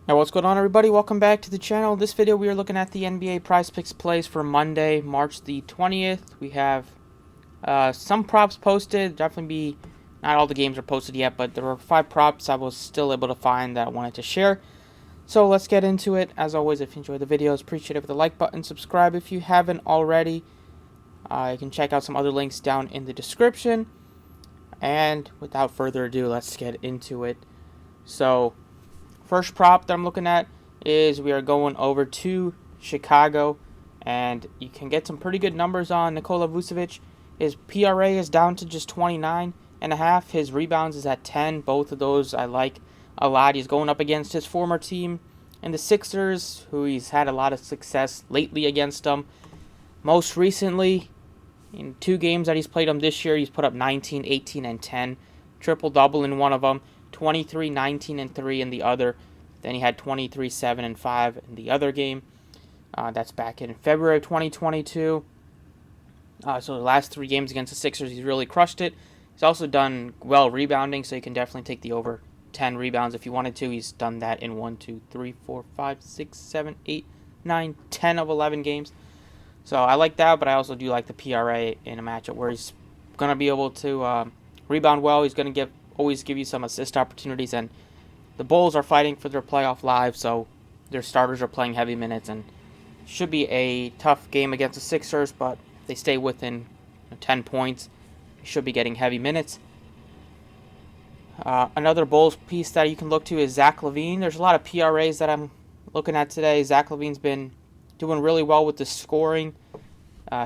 Now, what's going on, everybody? Welcome back to the channel. This video we are looking at the NBA Prizepicks plays for Monday, March the 20th. We have some props posted. Definitely be not all the games are posted yet, but there were 5 props I was still able to find that I wanted to share. So let's get into it. As always, if you enjoyed the videos, appreciate it with the like button. Subscribe if you haven't already. You can check out some other links down in the description. And without further ado, let's get into it. So, first prop that I'm looking at is we are going over to Chicago, and you can get some pretty good numbers on Nikola Vucevic. His PRA is down to just 29.5. His rebounds is at 10. Both of those I like a lot. He's going up against his former team and the Sixers, who he's had a lot of success lately against them. Most recently, in 2 games that he's played them this year, he's put up 19, 18, and 10. Triple-double in one of them. 23, 19, and 3 in the other. Then he had 23, 7, and 5 in the other game. That's back in February of 2022. So the last 3 games against the Sixers, he's really crushed it. He's also done well rebounding, so you can definitely take the over 10 rebounds if you wanted to. He's done that in 1, 2, 3, 4, 5, 6, 7, 8, 9, 10 of 11 games. So I like that, but I also do like the PRA in a matchup where he's going to be able to rebound well. He's going to always give you some assist opportunities, and the Bulls are fighting for their playoff lives, so their starters are playing heavy minutes, and should be a tough game against the Sixers, but if they stay within 10 points, they should be getting heavy minutes. Another Bulls piece that you can look to is Zach LaVine. There's a lot of PRAs that I'm looking at today. Zach LaVine's been doing really well with the scoring.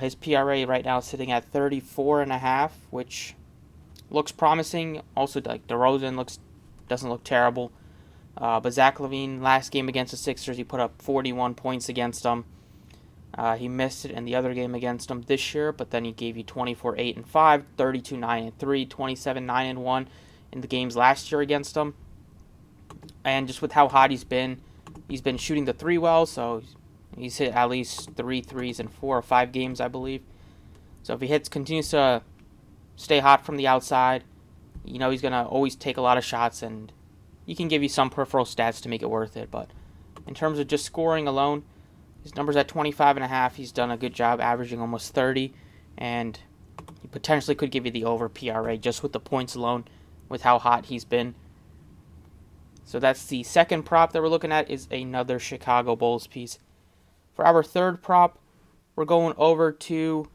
His PRA right now is sitting at 34.5, which looks promising. Also, like DeRozan doesn't look terrible. But Zach LaVine, last game against the Sixers, he put up 41 points against them. He missed it in the other game against them this year, but then he gave you 24, 8, and 5, 32, 9, and 3, 27, 9, and 1 in the games last year against them. And just with how hot he's been shooting the 3 well, so he's hit at least 3 threes in 4 or 5 games, I believe. So if he continues to stay hot from the outside, he's going to always take a lot of shots, and he can give you some peripheral stats to make it worth it. But in terms of just scoring alone, his numbers at 25.5, he's done a good job averaging almost 30, and he potentially could give you the over PRA just with the points alone with how hot he's been. So that's the second prop that we're looking at, is another Chicago Bulls piece. For our third prop, we're going over to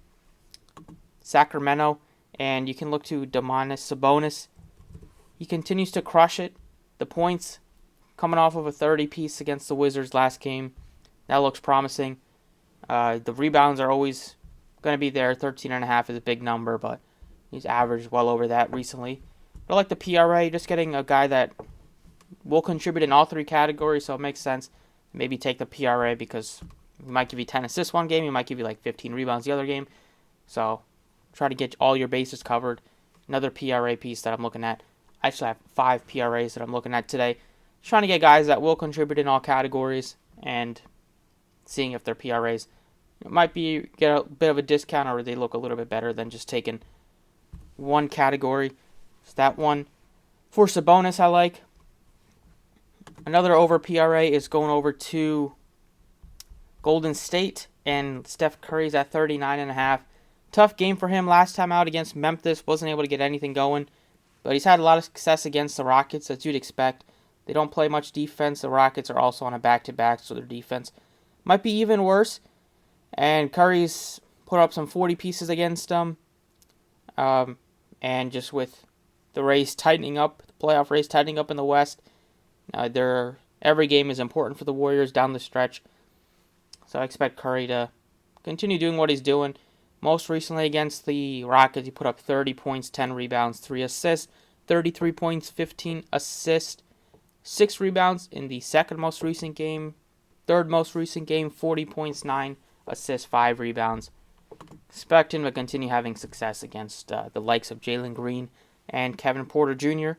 Sacramento, and you can look to Domantas Sabonis. He continues to crush it. The points coming off of a 30 piece against the Wizards last game, that looks promising. The rebounds are always going to be there. 13.5 is a big number, but he's averaged well over that recently. But I like the PRA, just getting a guy that will contribute in all 3 categories, so it makes sense. Maybe take the PRA because he might give you 10 assists one game, he might give you like 15 rebounds the other game. So try to get all your bases covered. Another PRA piece that I'm looking at. I actually have 5 PRAs that I'm looking at today. Just trying to get guys that will contribute in all categories and seeing if their PRAs might get a bit of a discount, or they look a little bit better than just taking one category. So that one. For Sabonis, I like. Another over PRA is going over to Golden State, and Steph Curry's at 39.5. Tough game for him last time out against Memphis. Wasn't able to get anything going, but he's had a lot of success against the Rockets, as you'd expect. They don't play much defense. The Rockets are also on a back-to-back, so their defense might be even worse. And Curry's put up some 40 pieces against them. And just with the race tightening up, the playoff race tightening up in the West, every game is important for the Warriors down the stretch. So I expect Curry to continue doing what he's doing. Most recently against the Rockets, he put up 30 points, 10 rebounds, 3 assists, 33 points, 15 assists, 6 rebounds in the second most recent game. Third most recent game, 40 points, 9 assists, 5 rebounds. Expect him to continue having success against the likes of Jalen Green and Kevin Porter Jr.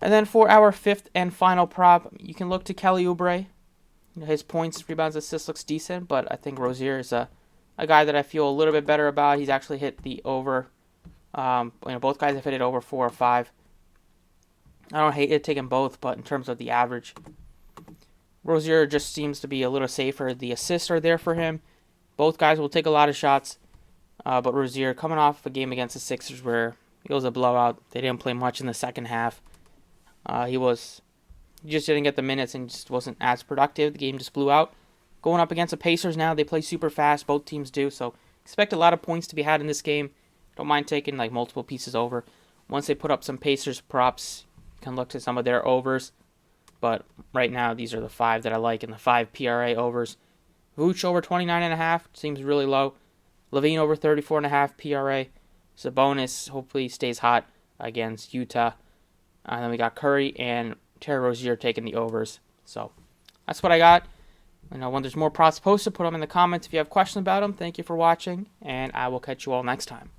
And then for our fifth and final prop, you can look to Kelly Oubre. His points, rebounds, assists looks decent, but I think Rozier is a guy that I feel a little bit better about. He's actually hit the over. Both guys have hit it over 4 or 5. I don't hate it taking both, but in terms of the average, Rozier just seems to be a little safer. The assists are there for him. Both guys will take a lot of shots, but Rozier coming off a game against the Sixers where it was a blowout. They didn't play much in the second half. He just didn't get the minutes and just wasn't as productive. The game just blew out. Going up against the Pacers now, they play super fast. Both teams do, so expect a lot of points to be had in this game. Don't mind taking like multiple pieces over. Once they put up some Pacers props, you can look to some of their overs. But right now, these are the 5 that I like in the 5 PRA overs. Vooch over 29.5 seems really low. LaVine over 34.5 PRA. Sabonis hopefully stays hot against Utah. And then we got Curry and Terry Rozier taking the overs. So that's what I got. When there's more props posted, put them in the comments if you have questions about them. Thank you for watching, and I will catch you all next time.